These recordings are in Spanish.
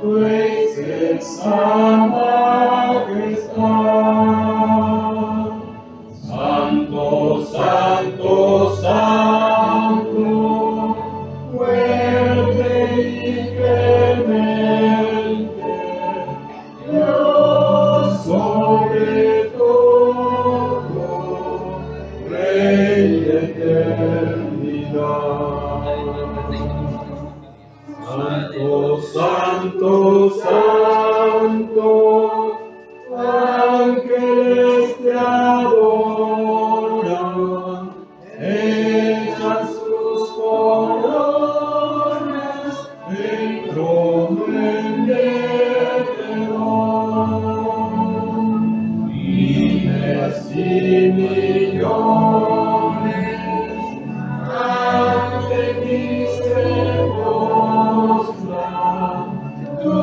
tu excelsa majestad. Santo, santo, santo, fuerte y clemente, Dios sobre todo, Rey de eternidad. Santo, santo, santo, ángeles te adoran, echan sus coronas en trono enderezador. Miles y millones ante ti se postran, tú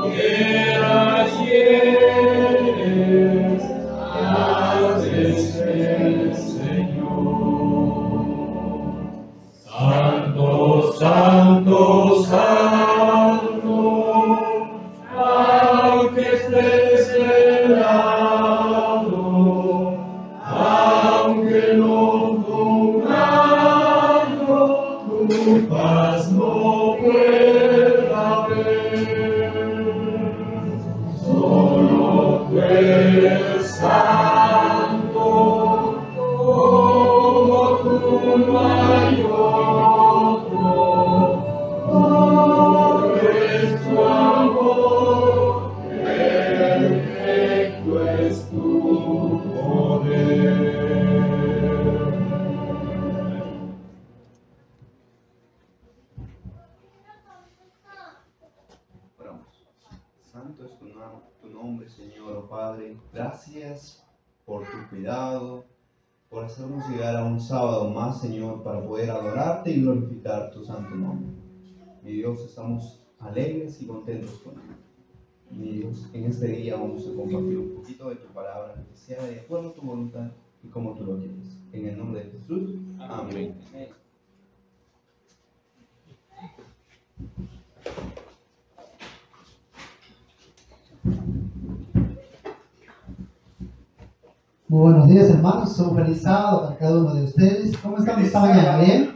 que así eres, haces el Señor. Santo, santo, santo, aunque estés velado, aunque no jugando, tu paz no pueda haber. Solo tú eres santo, como tú no hay otro. Es tu amor, perfecto es tu poder. Oramos. Santo es tu nombre, Señor, oh Padre. Gracias por tu cuidado, por hacernos llegar a un sábado más, Señor, para poder adorarte y glorificar tu santo nombre. Mi Dios, estamos alegres y contentos con él. Mi Dios, en este día vamos a compartir un poquito de tu palabra, que sea de acuerdo a tu voluntad y como tú lo quieres. En el nombre de Jesús, amén. Muy buenos días, hermanos. Un feliz sábado para cada uno de ustedes. ¿Cómo están esta mañana? ¿Bien?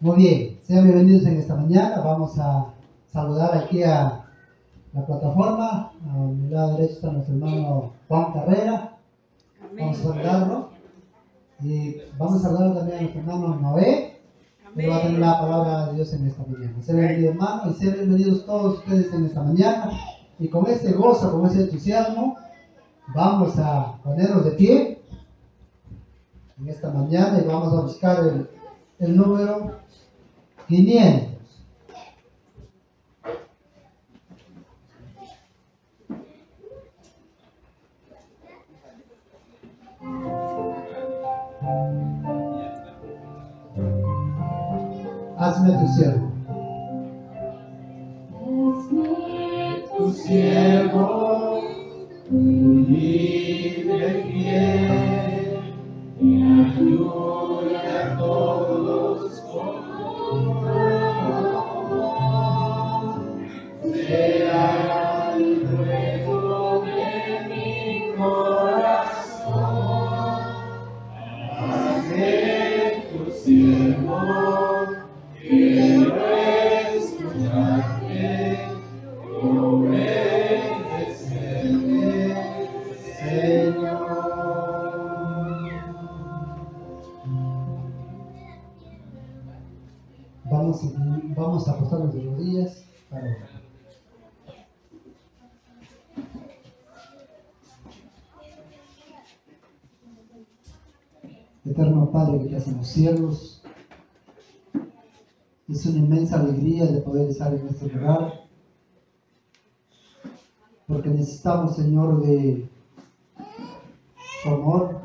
Muy bien. Sean bienvenidos en esta mañana. Vamos a saludar aquí a la plataforma. A mi lado derecho está nuestro hermano Juan Carrera. Vamos a saludarlo. Y vamos a saludar también a nuestro hermano Noé, que va a tener la palabra de Dios en esta mañana. Sean bienvenidos, hermano, y sean bienvenidos todos ustedes en esta mañana. Y con este gozo, con ese entusiasmo, vamos a ponernos de pie en esta mañana y vamos a buscar el número 500. Hazme tu siervo. Hazme tu siervo, libre fiel, que ayude a todos con amor. Sea el ruego de mi corazón. Hazme tu siervo, quiero escucharte, obedecerte, Señor. Vamos a acostarnos de rodillas para orar. Eterno Padre que estás en los cielos, es una inmensa alegría de poder estar en este lugar, porque necesitamos, Señor, de tu amor,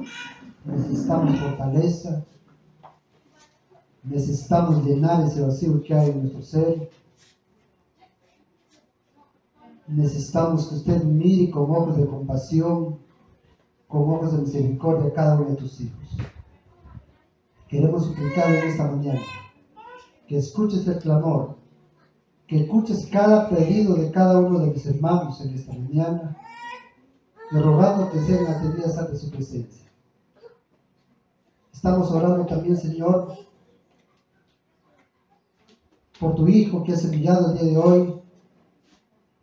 necesitamos fortaleza, necesitamos llenar ese vacío que hay en nuestro ser. Necesitamos que usted mire con ojos de compasión, con ojos de misericordia a cada uno de tus hijos. Queremos suplicar en esta mañana que escuches el clamor que escuches cada pedido de cada uno de mis hermanos en esta mañana, y rogando que sean atendidas ante su presencia. Estamos orando también, Señor, por tu Hijo que es enviado el día de hoy,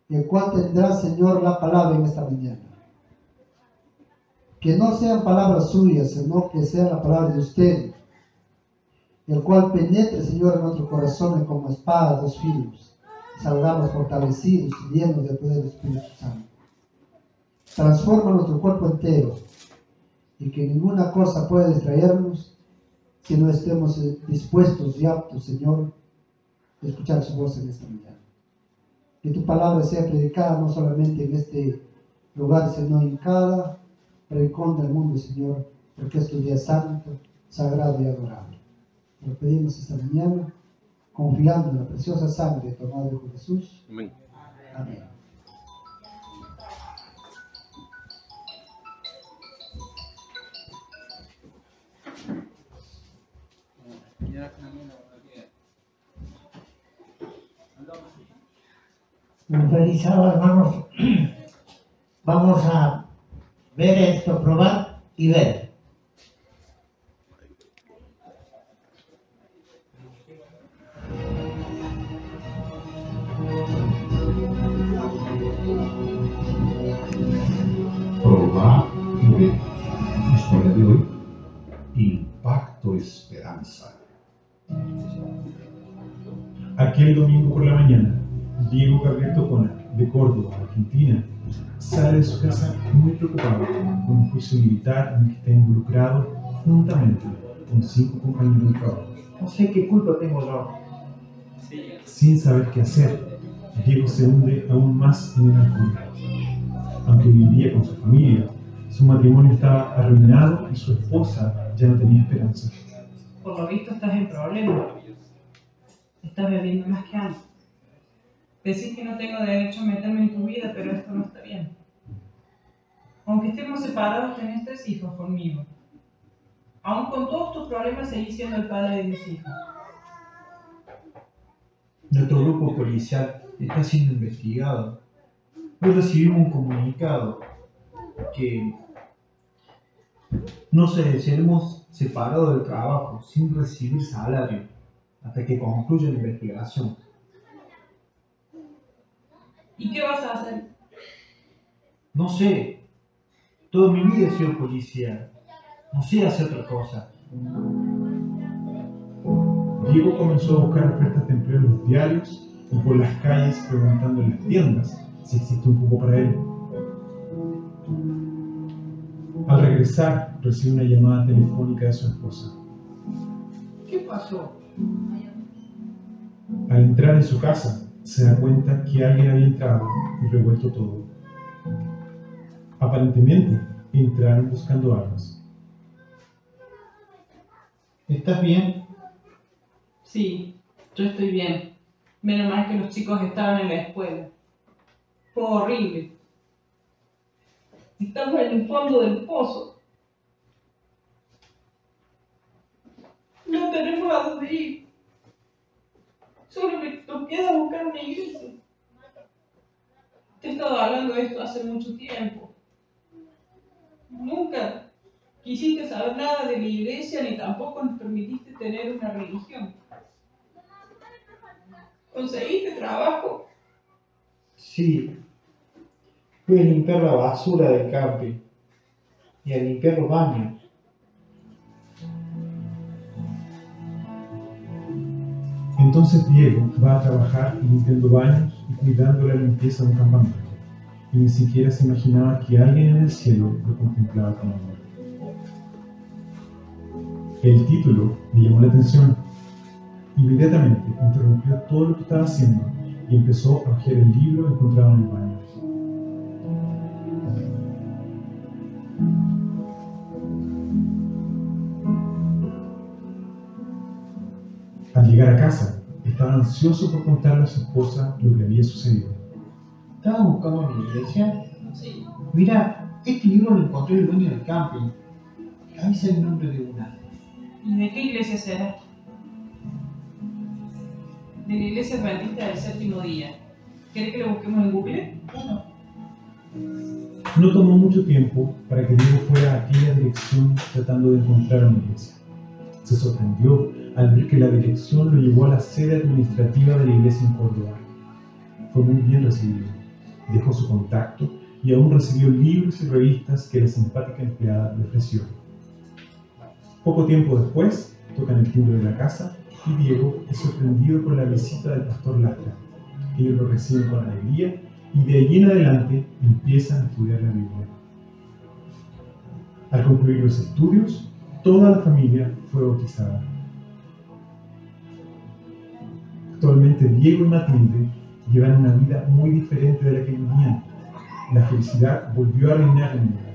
y el cual tendrá, Señor, la palabra en esta mañana. Que no sean palabras suyas, sino que sea la palabra de usted, el cual penetre, Señor, en nuestro corazón como espada de dos filos, y salgamos fortalecidos y llenos del poder del Espíritu Santo. Transforma nuestro cuerpo entero, y que ninguna cosa pueda distraernos si no estemos dispuestos y aptos, Señor, a escuchar su voz en esta mañana. Que tu palabra sea predicada no solamente en este lugar, sino en cada rincón del mundo, Señor, porque es tu día santo, sagrado y adorable. Lo pedimos esta mañana, confiando en la preciosa sangre de tu amado Hijo Jesús. Amén. Amén. Feliz sábado, hermanos. Vamos a ver esto, probar y ver. Probar y ver. Historia de hoy. Impacto Esperanza. Aquel domingo por la mañana, Diego Gabriel Tocona, de Córdoba, Argentina, sale de su casa muy preocupado con un juicio militar en el que está involucrado juntamente con 5 compañeros de trabajo. No sé qué culpa tengo yo. Sin saber qué hacer, Diego se hunde aún más en el alcohol. Aunque vivía con su familia, su matrimonio estaba arruinado y su esposa ya no tenía esperanza. Por lo visto estás en problemas. Estás bebiendo más que antes. Decís que no tengo derecho a meterme en tu vida, pero esto no está bien. Aunque estemos separados, tenés 3 hijos conmigo. Aún con todos tus problemas, seguís siendo el padre de mis hijos. Nuestro grupo policial está siendo investigado. Hoy recibimos un comunicado que seremos separados del trabajo sin recibir salario hasta que concluya la investigación. ¿Y qué vas a hacer? No sé, toda mi vida he sido policía. No sé hacer otra cosa. Diego comenzó a buscar ofertas de empleo en los diarios y por las calles preguntando en las tiendas si existe un cupo para él. Al regresar, recibe una llamada telefónica de su esposa. ¿Qué pasó? Al entrar en su casa, se da cuenta que alguien había entrado y revuelto todo. Aparentemente, entraron buscando armas. ¿Estás bien? Sí, yo estoy bien. Menos mal que los chicos estaban en la escuela. Fue horrible. Estamos en el fondo del pozo. No tenemos a dónde ir. Solo nos queda buscar una iglesia. Te he estado hablando de esto hace mucho tiempo. Nunca quisiste saber nada de la iglesia ni tampoco nos permitiste tener una religión. ¿Conseguiste trabajo? Sí. Fui a limpiar la basura del camping y a limpiar los baños. Entonces Diego va a trabajar limpiando baños y cuidando la limpieza de un campamento, y ni siquiera se imaginaba que alguien en el cielo lo contemplaba con amor. El título le llamó la atención. Inmediatamente interrumpió todo lo que estaba haciendo y empezó a hojear el libro encontrado en el baño. Al llegar a casa, estaba ansioso por contarle a su esposa lo que había sucedido. ¿Estabas buscando una iglesia? Sí. Mira, este libro lo encontré el dueño del camping. Ahí sale el nombre de una. ¿Y de qué iglesia será? de la Iglesia Adventista del Séptimo Día. ¿Quiere que lo busquemos en Google? No tomó mucho tiempo para que Diego fuera a aquella dirección tratando de encontrar una iglesia. Se sorprendió al ver que la dirección lo llevó a la sede administrativa de la iglesia en Córdoba. Fue muy bien recibido. Dejó su contacto y aún recibió libros y revistas que la simpática empleada le ofreció. Poco tiempo después, tocan el timbre de la casa y Diego es sorprendido por la visita del pastor Lastra. Ellos lo reciben con alegría y de allí en adelante empiezan a estudiar la Biblia. Al concluir los estudios, toda la familia fue bautizada. Actualmente Diego y Matilde llevan una vida muy diferente de la que vivían. La felicidad volvió a reinar en el hogar.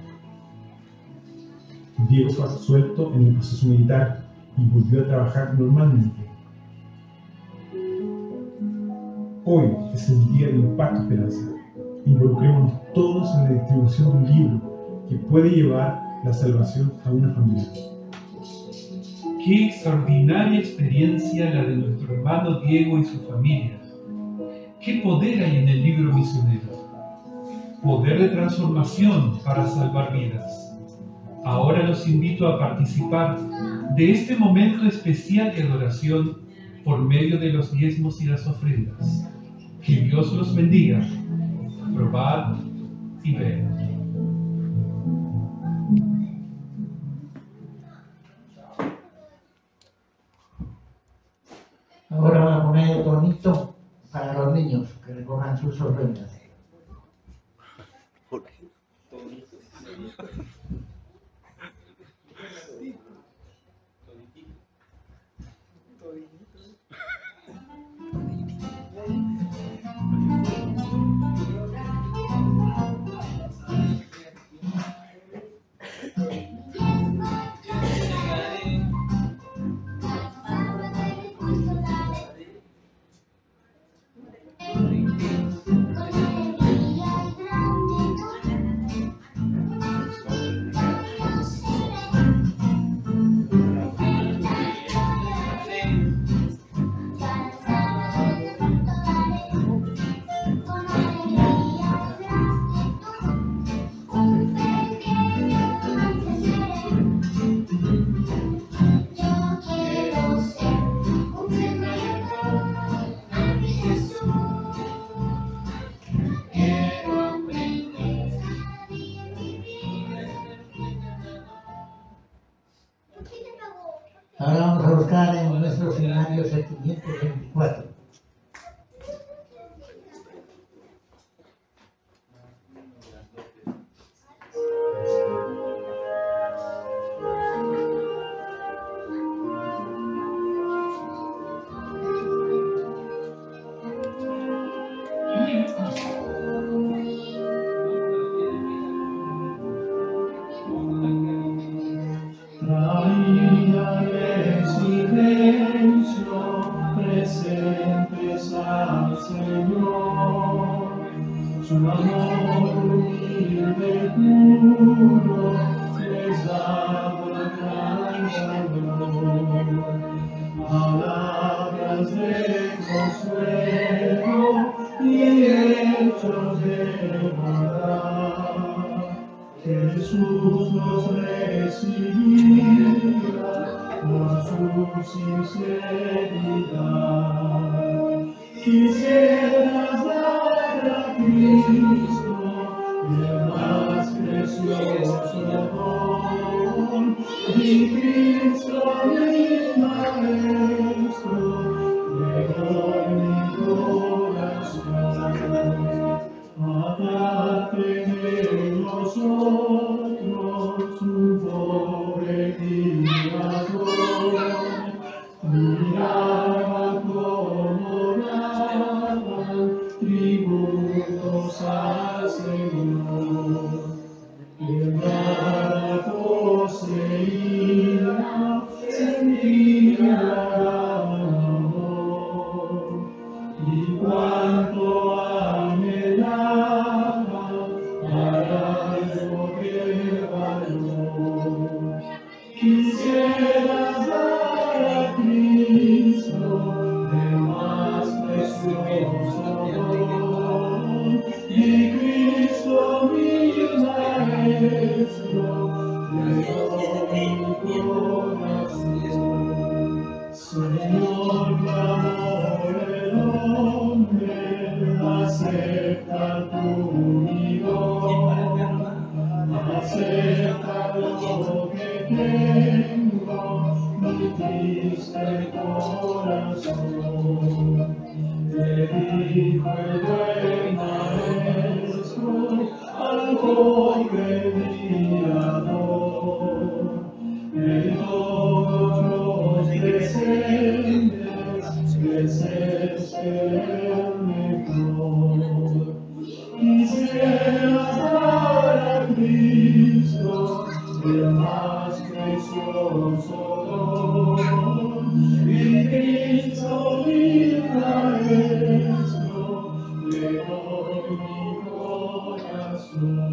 Diego fue absuelto en el proceso militar y volvió a trabajar normalmente. Hoy es el día de Impacto Esperanza. Involucrémonos todos en la distribución de un libro que puede llevar la salvación a una familia. Qué extraordinaria experiencia la de nuestro hermano Diego y su familia. Qué poder hay en el libro misionero. Poder de transformación para salvar vidas. Ahora los invito a participar de este momento especial de adoración por medio de los diezmos y las ofrendas. Que Dios los bendiga. Probad y ved. Ahora voy a poner el tonito para los niños que recojan sus ofrendas. Ahora vamos a buscar en nuestro seminario 724. Traía en silencio presentes al Señor, su amor humilde puro les daba calor, palabras de consuelo y hechos de bondad. Jesús los recibía por su sinceridad. Quisieras dar a Cristo el más precioso don, y Cristo mi Maestro llegó mi corazón. Aparte de nosotros un pobre guiador, miraba como daban tributos al Señor, y el nada poseía, sentía amor, y cuánto anhelaba para algo de valor. Quisieras dar a Cristo el más y Cristo mi Maestro, mi corazón. Señor, clamó el hombre, acepta tu unión, acepta lo que tengo, mi triste corazón. Le dijo el buen maestro al pobre mirador, de todos los presentes, ese es el mejor. Quisiera dar a Cristo el más precioso don, y Cristo mi Maestro, le doy mi corazón.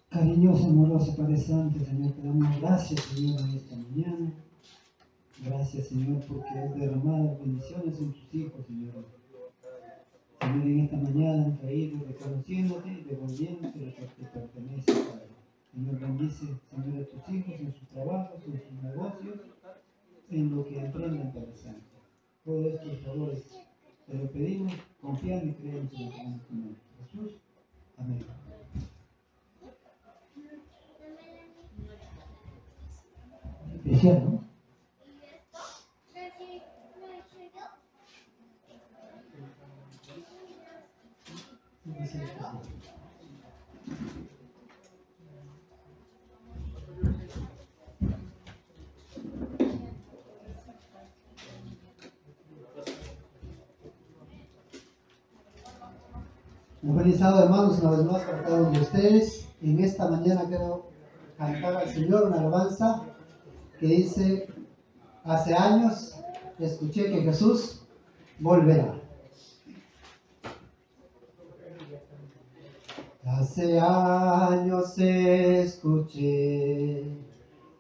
Cariñoso, amoroso Padre Santo, Señor, te damos gracias, Señor, en esta mañana. Gracias, Señor, porque has derramado bendiciones en tus hijos, Señor. Señor, en esta mañana han traído reconociéndote y devolviéndote lo que te pertenece, Padre. Señor, bendice, Señor, a tus hijos en sus trabajos, en sus negocios, en lo que emprendan, Padre Santo. Todos estos favores te lo pedimos, confiando y creemos en tu nombre. Jesús, amén. Especial, ¿no? Un feliz sábado, hermanos, una vez más para cada uno de ustedes. En esta mañana quiero cantar al Señor una alabanza que dice: hace años escuché que Jesús volverá. Hace años escuché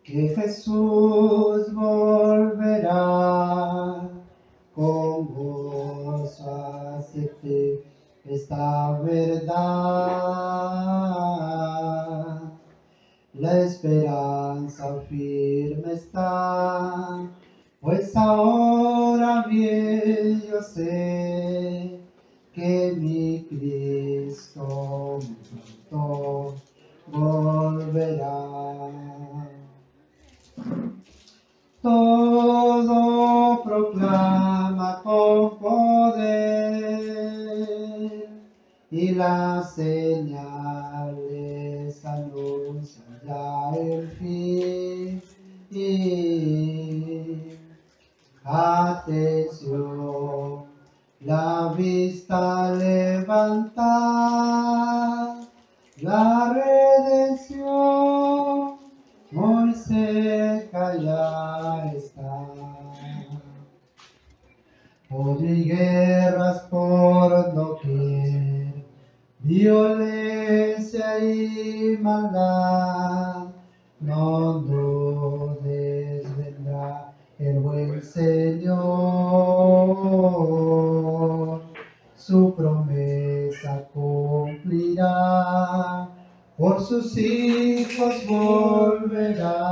que Jesús volverá, con gozo acepté esta verdad. La esperanza firme está, pues ahora bien yo sé que mi Cristo pronto volverá. Todo proclama con poder, y las señales anuncian ya el fin. Atención, la vista levanta, la redención muy cerca ya está. Hoy guerras por doquier, violencia y maldad, no dudes, vendrá el buen Señor, su promesa cumplirá, por sus hijos volverá,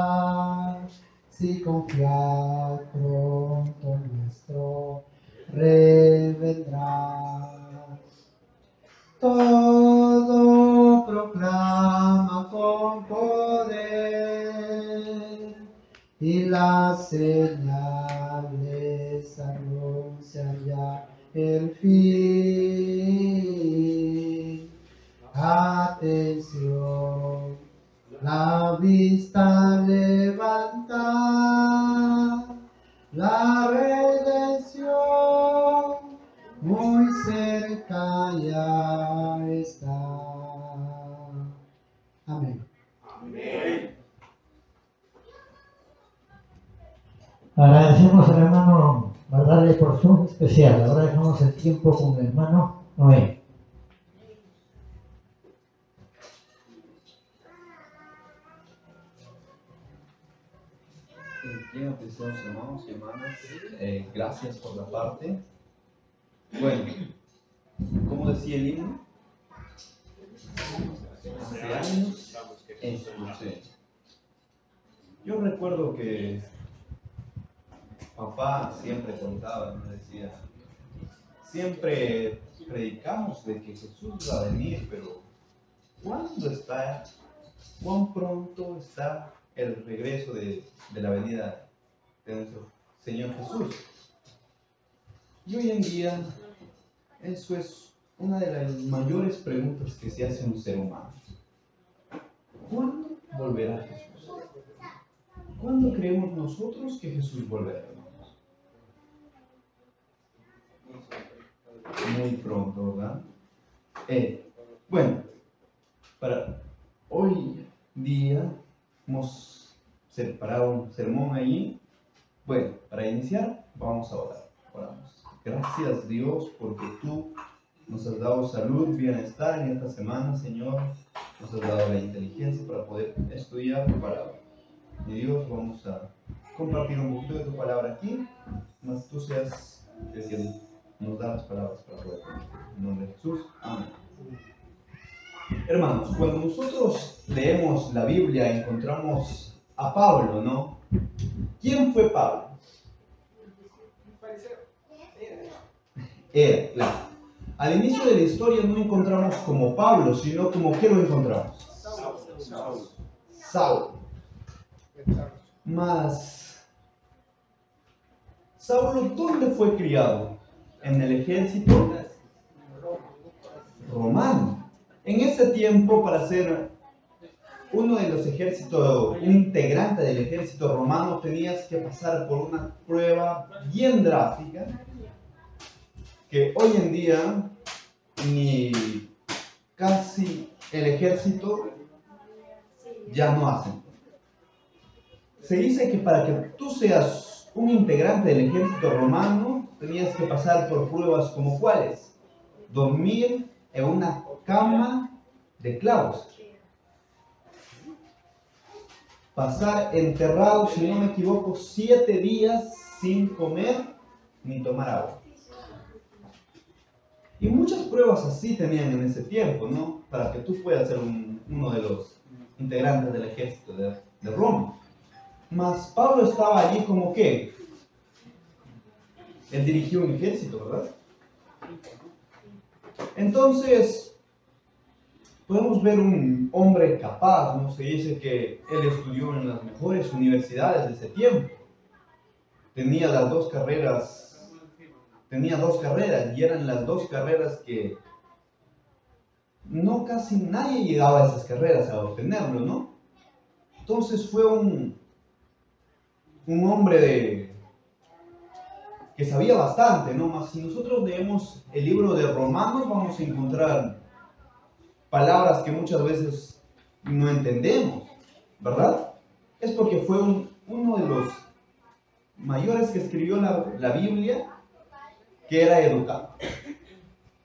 si confiar pronto nuestro Rey vendrá. Todo proclama con poder, y las señales anuncian ya el fin. Atención, la vista levanta, la redención muy cerca ya está. Amén. Agradecemos al hermano Bardale por su especial. Ahora dejamos el tiempo con el hermano Noé. Bien, apreciados hermanos y hermanas, gracias por la parte. Bueno, como decía el himno, hace años escuché. Yo recuerdo que papá siempre contaba, me decía, siempre predicamos de que Jesús va a venir, pero ¿cuándo está? ¿Cuán pronto está el regreso de la venida de nuestro Señor Jesús? Y hoy en día, eso es una de las mayores preguntas que se hace un ser humano. ¿Cuándo volverá Jesús? ¿Cuándo creemos nosotros que Jesús volverá, hermanos? Muy pronto, ¿verdad? Bueno, para hoy día hemos separado un sermón allí. Bueno, para iniciar, vamos a orar. Oramos. Gracias, Dios, porque tú nos has dado salud, bienestar en esta semana, Señor. Nos has dado la inteligencia para poder estudiar tu palabra. Y Dios, vamos a compartir un poquito de tu palabra aquí, mas tú seas el que nos da las palabras para poder compartir. En nombre de Jesús. Amén. Hermanos, cuando nosotros leemos la Biblia encontramos a Pablo, ¿no? ¿Quién fue Pablo? Era, claro. Al inicio de la historia no encontramos como Pablo, sino como ¿qué lo encontramos? Saulo. Mas, ¿Saulo dónde fue criado? En el ejército romano. En ese tiempo, para ser uno de los ejércitos, un integrante del ejército romano, tenías que pasar por una prueba bien drástica que hoy en día ni casi el ejército ya no hacen. Se dice que para que tú seas un integrante del ejército romano tenías que pasar por pruebas como ¿cuáles? Dormir en una cama de clavos. Pasar enterrado, si no me equivoco, 7 días sin comer ni tomar agua. Y muchas pruebas así tenían en ese tiempo, ¿no? Para que tú puedas ser uno de los integrantes del ejército de Roma. Mas Pablo estaba allí como ¿qué? Él dirigió un ejército, ¿verdad? Entonces, podemos ver un hombre capaz, ¿no? Se dice que él estudió en las mejores universidades de ese tiempo. Tenía dos carreras y eran las 2 carreras que no casi nadie llegaba a esas carreras a obtenerlo, ¿no? Entonces fue un hombre que sabía bastante, ¿no? Mas si nosotros leemos el libro de Romanos vamos a encontrar palabras que muchas veces no entendemos, ¿verdad? Es porque fue uno de los mayores que escribió la Biblia, que era educado.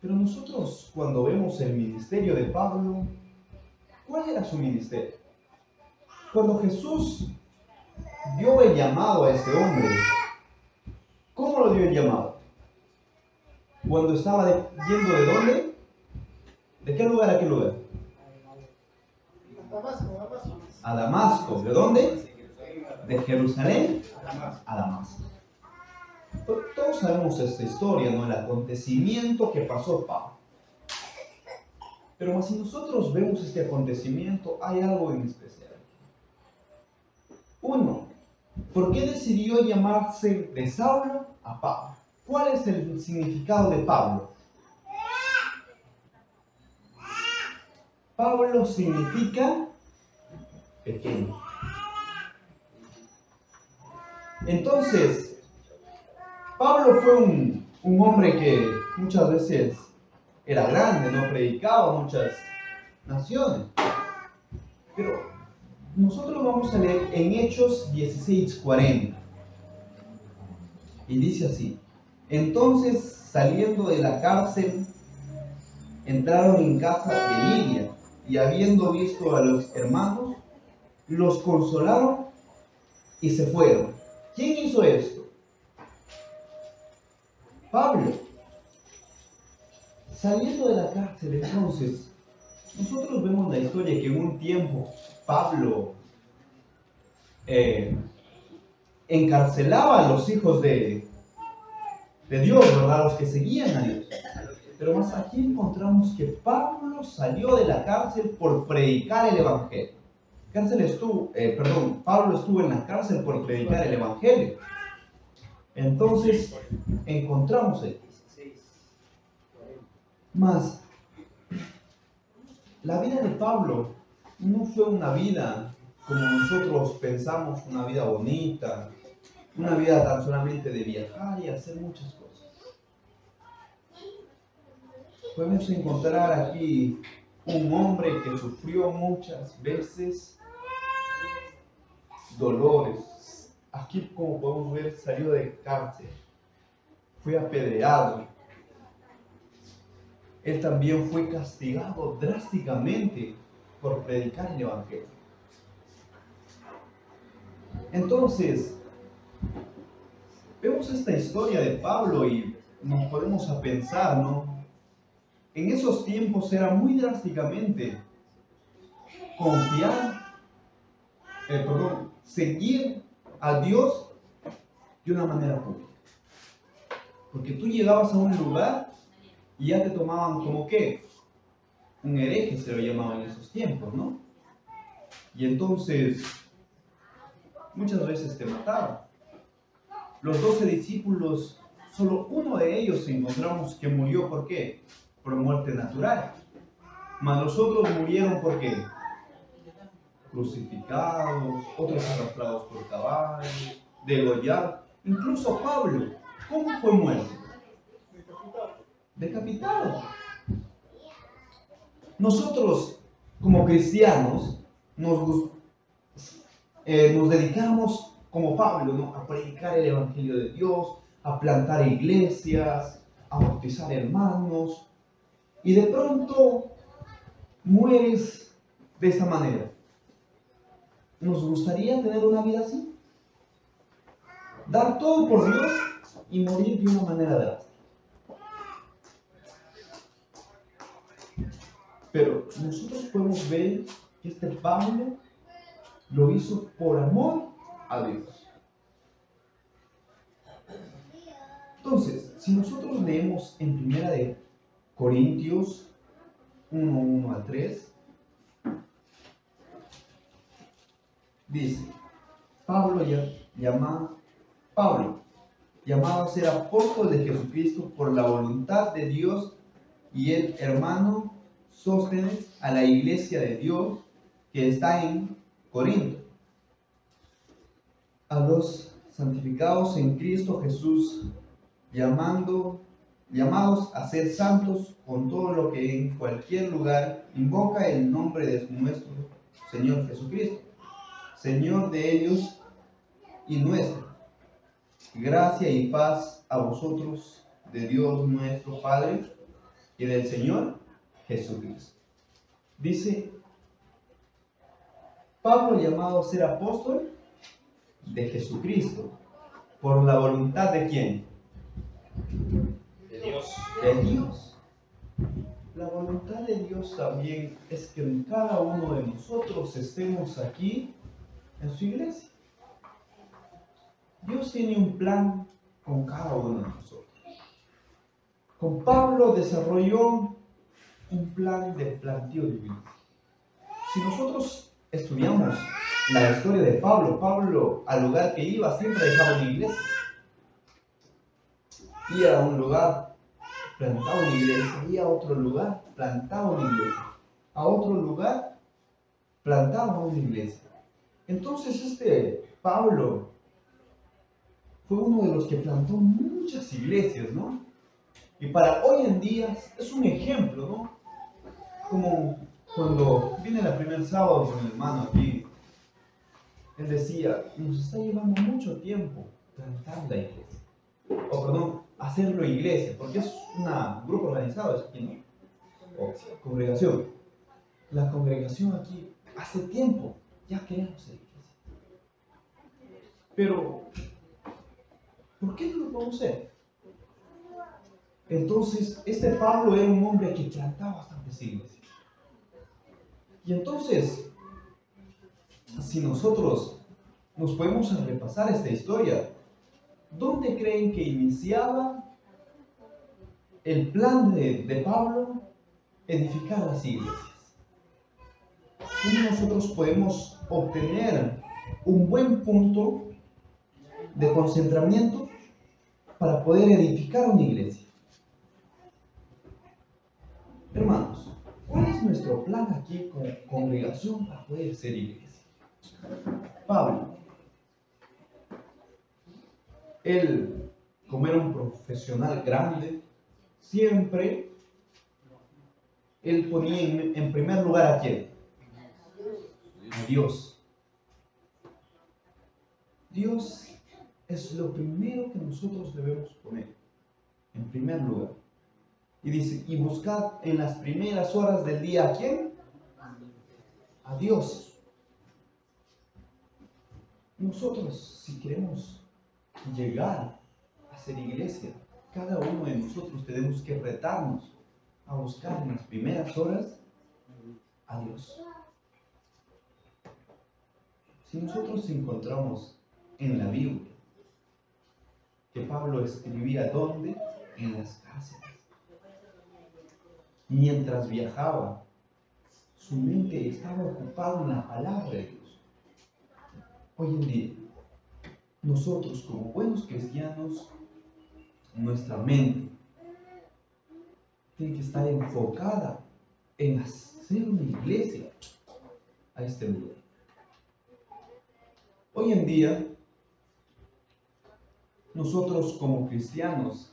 Pero nosotros cuando vemos el ministerio de Pablo, ¿cuál era su ministerio? Cuando Jesús dio el llamado a ese hombre, ¿cómo lo dio el llamado? Cuando estaba yendo ¿de dónde? ¿De qué lugar a qué lugar? A Damasco. ¿De dónde? De Jerusalén a Damasco. Todos sabemos esta historia, ¿no? El acontecimiento que pasó Pablo. Pero si nosotros vemos este acontecimiento, hay algo en especial. 1. ¿Por qué decidió llamarse de Saulo a Pablo? ¿Cuál es el significado de Pablo? Pablo significa pequeño. Entonces, Pablo fue un hombre que muchas veces era grande, no predicaba a muchas naciones. Pero nosotros vamos a leer en Hechos 16:40. Y dice así: entonces, saliendo de la cárcel, entraron en casa de Lidia, y habiendo visto a los hermanos, los consolaron y se fueron. ¿Quién hizo esto? Pablo. Saliendo de la cárcel, entonces, nosotros vemos la historia que en un tiempo Pablo encarcelaba a los hijos de Dios, ¿verdad? Los que seguían a Dios. Pero más aquí encontramos que Pablo salió de la cárcel por predicar el Evangelio. Pablo estuvo en la cárcel por predicar el Evangelio. Entonces, encontramos esto. Mas, la vida de Pablo no fue una vida como nosotros pensamos, una vida bonita, una vida tan solamente de viajar y hacer muchas cosas. Podemos encontrar aquí un hombre que sufrió muchas veces dolores. Aquí, como podemos ver, salió de cárcel, fue apedreado. Él también fue castigado drásticamente por predicar el Evangelio. Entonces, vemos esta historia de Pablo y nos podemos a pensar, ¿no? En esos tiempos era muy drásticamente seguir a Dios de una manera pública. Porque tú llegabas a un lugar y ya te tomaban como ¿qué? Un hereje se lo llamaban en esos tiempos, ¿no? Y entonces muchas veces te mataban. Los 12 discípulos, solo uno de ellos encontramos que murió, ¿por qué? Por muerte natural. Mas los otros murieron, ¿por qué? Crucificados, otros arrastrados por caballos, degollados. Incluso Pablo, ¿cómo fue muerto? Decapitado. Nosotros, como cristianos, nos dedicamos, como Pablo, ¿no? A predicar el Evangelio de Dios, a plantar iglesias, a bautizar hermanos, y de pronto mueres de esa manera. ¿Nos gustaría tener una vida así? Dar todo por Dios y morir de una manera drástica. Pero nosotros podemos ver que este Pablo lo hizo por amor a Dios. Entonces, si nosotros leemos en 1 de Corintios 1, 1-3, dice, Pablo, llamado a ser apóstol de Jesucristo por la voluntad de Dios, y el hermano Sóstenes, a la iglesia de Dios que está en Corinto, a los santificados en Cristo Jesús, llamados a ser santos con todo lo que en cualquier lugar invoca el nombre de nuestro Señor Jesucristo, Señor de ellos y nuestro. Gracia y paz a vosotros de Dios nuestro Padre y del Señor Jesucristo. Dice Pablo, llamado a ser apóstol de Jesucristo, por la voluntad de ¿quién? De Dios. De Dios. La voluntad de Dios también es que en cada uno de nosotros estemos aquí en su iglesia. Dios tiene un plan con cada uno de nosotros. Con Pablo desarrolló un plan de planteo de iglesia. Si nosotros estudiamos la historia de Pablo al lugar que iba siempre dejaba una iglesia. Iba a un lugar, plantaba una iglesia, iba a otro lugar, plantaba una iglesia, a otro lugar, plantaba una iglesia. Entonces Pablo fue uno de los que plantó muchas iglesias, ¿no? Y para hoy en día es un ejemplo, ¿no? Como cuando vine el primer sábado con mi hermano aquí, él decía, nos está llevando mucho tiempo plantar la iglesia. Hacerlo iglesia, porque es un grupo organizado, es aquí, ¿no? O congregación. La congregación aquí, hace tiempo, ya queremos ser iglesia. Pero ¿Por qué no lo podemos hacer? Entonces, este Pablo era un hombre que plantaba bastantes iglesias. Y entonces, si nosotros nos podemos repasar esta historia, ¿dónde creen que iniciaba el plan de Pablo edificar las iglesias? ¿Cómo nosotros podemos obtener un buen punto de concentramiento para poder edificar una iglesia? Hermanos, ¿cuál es nuestro plan aquí como congregación para poder ser iglesia? Pablo, él, como era un profesional grande, siempre él ponía en primer lugar ¿a quién? A Dios. Dios es lo primero que nosotros debemos poner en primer lugar. Y dice, y buscad en las primeras horas del día ¿a quién? A Dios. Nosotros, si queremos llegar a ser iglesia, cada uno de nosotros tenemos que retarnos a buscar en las primeras horas a Dios. Si nosotros encontramos en la Biblia que Pablo escribía ¿dónde? En las cárceles. Mientras viajaba, su mente estaba ocupada en la palabra de Dios. Hoy en día, nosotros como buenos cristianos, nuestra mente tiene que estar enfocada en hacer una iglesia a este lugar. Hoy en día, nosotros como cristianos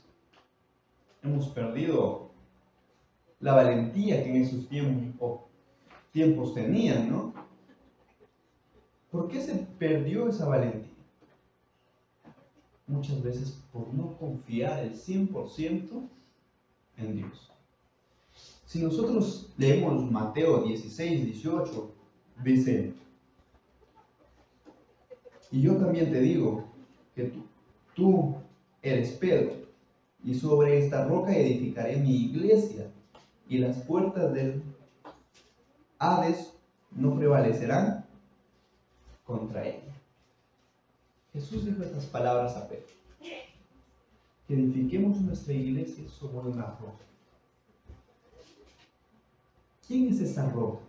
hemos perdido la valentía que en esos tiempos tenían, ¿no? ¿Por qué se perdió esa valentía? Muchas veces por no confiar el 100% en Dios. Si nosotros leemos Mateo 16, 18, dice, y yo también te digo que tú eres Pedro, y sobre esta roca edificaré mi iglesia, y las puertas del Hades no prevalecerán contra ella. Jesús dijo estas palabras a Pedro, que edifiquemos nuestra iglesia sobre una roca. ¿Quién es esa roca?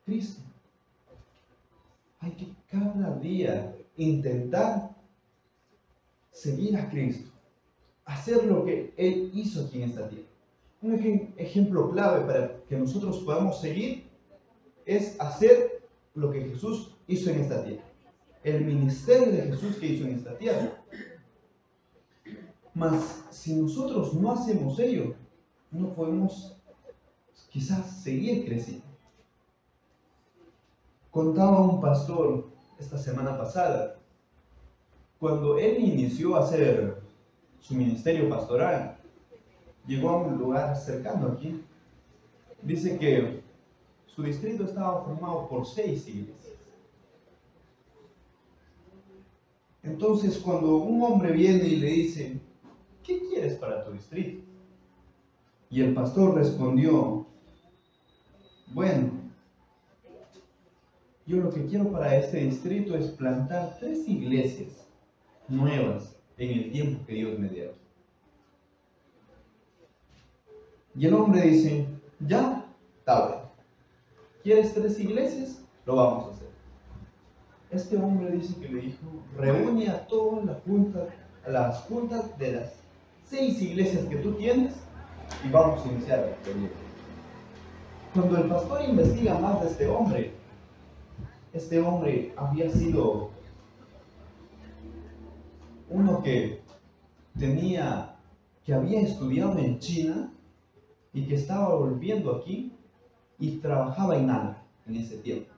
Cristo. Hay que cada día intentar seguir a Cristo, hacer lo que Él hizo aquí en esta tierra. Un ejemplo clave para que nosotros podamos seguir es hacer lo que Jesús hizo en esta tierra. El ministerio de Jesús que hizo en esta tierra. Mas si nosotros no hacemos ello, no podemos quizás seguir creciendo. Contaba un pastor esta semana pasada, cuando él inició a hacer su ministerio pastoral, llegó a un lugar cercano aquí. Dice que su distrito estaba formado por 6 iglesias. Entonces, cuando un hombre viene y le dice, ¿qué quieres para tu distrito? Y el pastor respondió, bueno, yo lo que quiero para este distrito es plantar 3 iglesias nuevas en el tiempo que Dios me dé. Y el hombre dice, ya, está bueno. ¿Quieres 3 iglesias? Lo vamos a hacer. Este hombre dice que le dijo, reúne a todas las juntas de las 6 iglesias que tú tienes y vamos a iniciar el proyecto. Cuando el pastor investiga más de este hombre había sido uno que había estudiado en China y que estaba volviendo aquí y trabajaba en ANA en ese tiempo.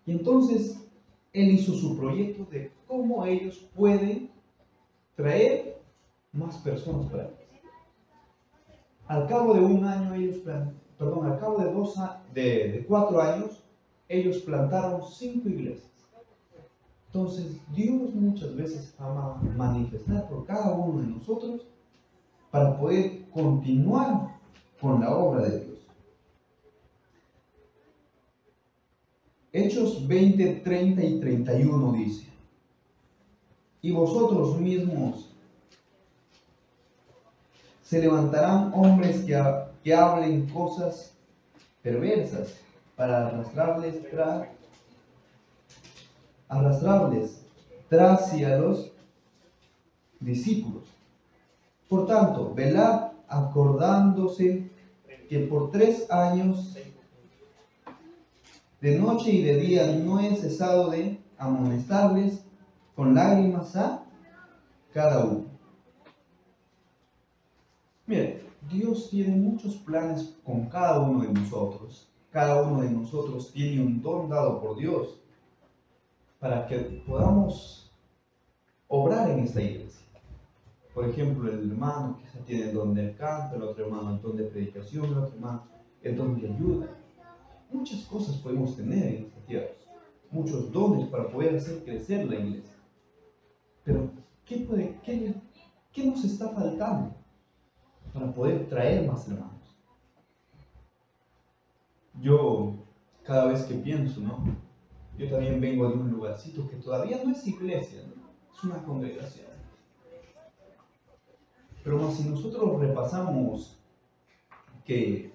Y entonces él hizo su proyecto de cómo ellos pueden traer más personas para ellos. Al cabo de un año al cabo de 4 años, ellos plantaron 5 iglesias. Entonces, Dios muchas veces ama manifestar por cada uno de nosotros para poder continuar con la obra de Dios. Hechos 20, 30 y 31 dice: y vosotros mismos se levantarán hombres que hablen cosas perversas para arrastrarles tras y a los discípulos. Por tanto, velad acordándose que por 3 años de noche y de día no he cesado de amonestarles con lágrimas a cada uno. Mire, Dios tiene muchos planes con cada uno de nosotros. Cada uno de nosotros tiene un don dado por Dios para que podamos obrar en esta iglesia. Por ejemplo, el hermano quizá tiene el don del canto, el otro hermano el don de predicación, el otro hermano el don de ayuda. Muchas cosas podemos tener en esta tierra, muchos dones para poder hacer crecer la iglesia. Pero, ¿qué nos está faltando para poder traer más hermanos? Yo, cada vez que pienso, ¿no? Yo también vengo de un lugarcito que todavía no es iglesia, ¿no? Es una congregación. Pero más si nosotros repasamos que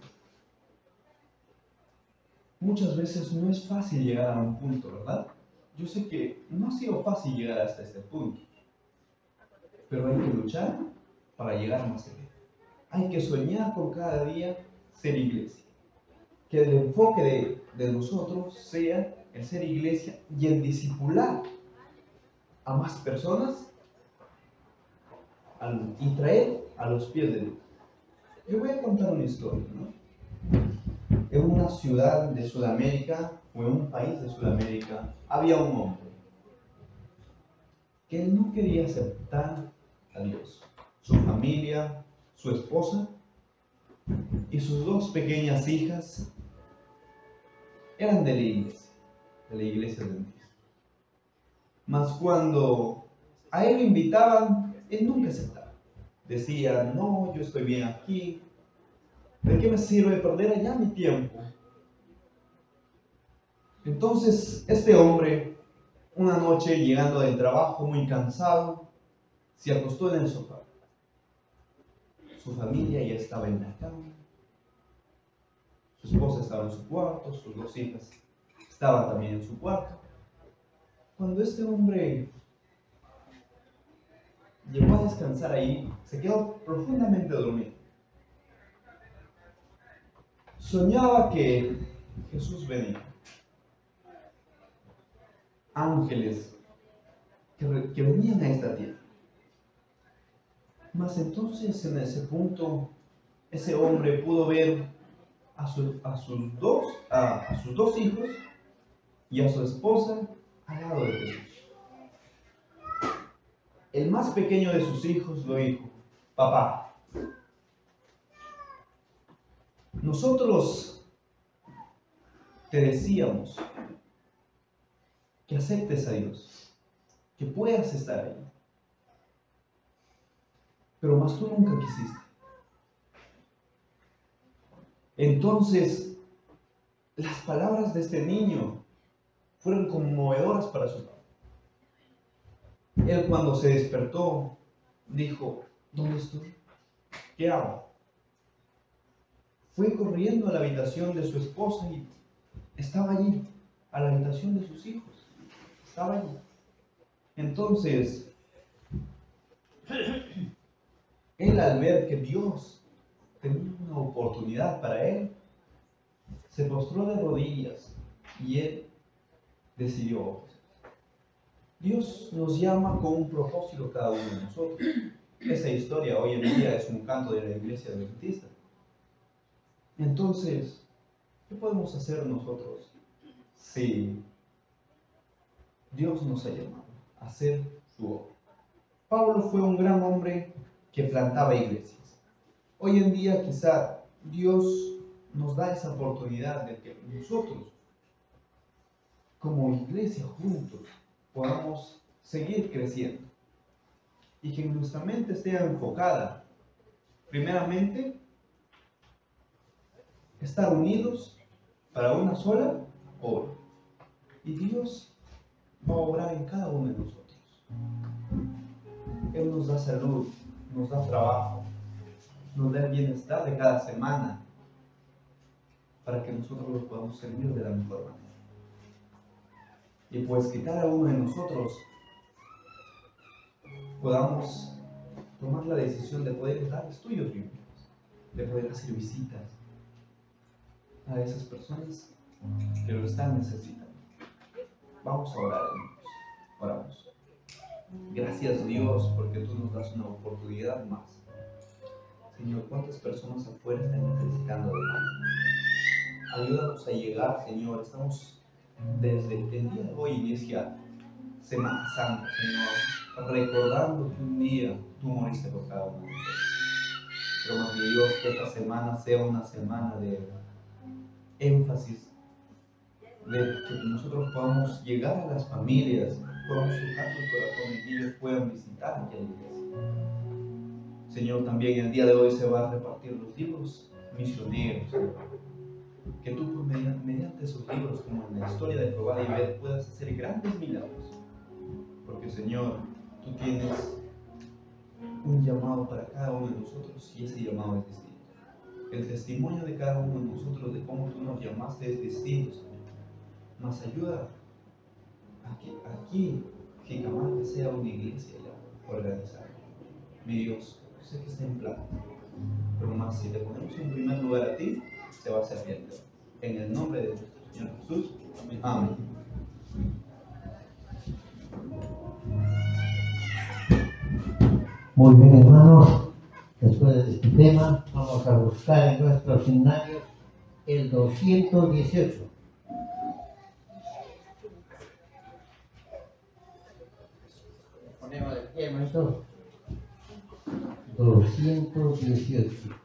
muchas veces no es fácil llegar a un punto, ¿verdad? Yo sé que no ha sido fácil llegar hasta este punto, pero hay que luchar para llegar más allá. Hay que soñar con cada día ser iglesia. Que el enfoque de nosotros sea el ser iglesia y el discipular a más personas y traer a los pies de Dios. Yo voy a contar una historia, ¿no? En una ciudad de Sudamérica o en un país de Sudamérica había un hombre que no quería aceptar a Dios. Su familia, su esposa y sus 2 pequeñas hijas eran de la iglesia adventista. Mas cuando a él lo invitaban, él nunca aceptaba. Decía: no, yo estoy bien aquí. ¿De qué me sirve perder allá mi tiempo? Entonces, este hombre, una noche llegando del trabajo muy cansado, se acostó en el sofá. Su familia ya estaba en la cama. Su esposa estaba en su cuarto, sus 2 hijas estaban también en su cuarto. Cuando este hombre llegó a descansar ahí, se quedó profundamente dormido. Soñaba que Jesús venía. Ángeles que venían a esta tierra. Mas entonces en ese punto, ese hombre pudo ver a sus dos hijos y a su esposa al lado de Jesús. El más pequeño de sus hijos lo dijo: papá, nosotros te decíamos que aceptes a Dios, que puedas estar ahí, pero más tú nunca quisiste. Entonces, las palabras de este niño fueron conmovedoras para su padre. Él, cuando se despertó, dijo: ¿dónde estoy? ¿Qué hago? Fue corriendo a la habitación de su esposa y estaba allí, a la habitación de sus hijos. Estaba allí. Entonces, él, al ver que Dios tenía una oportunidad para él, se postró de rodillas y él decidió. Dios nos llama con un propósito cada uno de nosotros. Esa historia hoy en día es un canto de la iglesia adventista. Entonces, ¿qué podemos hacer nosotros si Dios nos ha llamado a hacer su obra? Pablo fue un gran hombre que plantaba iglesias. Hoy en día quizá Dios nos da esa oportunidad de que nosotros, como iglesia juntos, podamos seguir creciendo y que nuestra mente esté enfocada, primeramente, estar unidos para una sola obra. Y Dios va a obrar en cada uno de nosotros. Él nos da salud, nos da trabajo, nos da el bienestar de cada semana para que nosotros lo podamos servir de la mejor manera. Y pues que cada uno de nosotros podamos tomar la decisión de poder dar estudios bíblicos, de poder hacer visitas a esas personas que lo están necesitando. Vamos a orar, hermanos. Oramos. Gracias, Dios, porque tú nos das una oportunidad más. Señor, ¿cuántas personas afuera están necesitando de ti? Ayúdanos a llegar, Señor. Estamos desde el día de hoy inicia Semana Santa, Señor, recordando que un día tú moriste por cada uno de nosotros. Pero más bien, Dios, que esta semana sea una semana de énfasis, de que nosotros podamos llegar a las familias, podamos tocar sus corazones y ellos puedan visitar aquí a la iglesia. Señor, también el día de hoy se van a repartir los libros misioneros, Señor. Que tú mediante esos libros, como en la historia de Probar y Ver, puedas hacer grandes milagros. Porque, Señor, tú tienes un llamado para cada uno de nosotros y ese llamado es distinto. El testimonio de cada uno de nosotros de cómo tú nos llamaste es distinto, Señor. Mas ayuda a que Jicamarca sea una iglesia ya organizada. Mi Dios, yo sé que está en plan, pero más si te ponemos en primer lugar a ti, se va a hacer bien. En el nombre de nuestro Señor Jesús. Amén. Muy bien, hermanos. Después de este tema, vamos a buscar en nuestros himnarios el 218. Ponemos de pie, maestro. 218.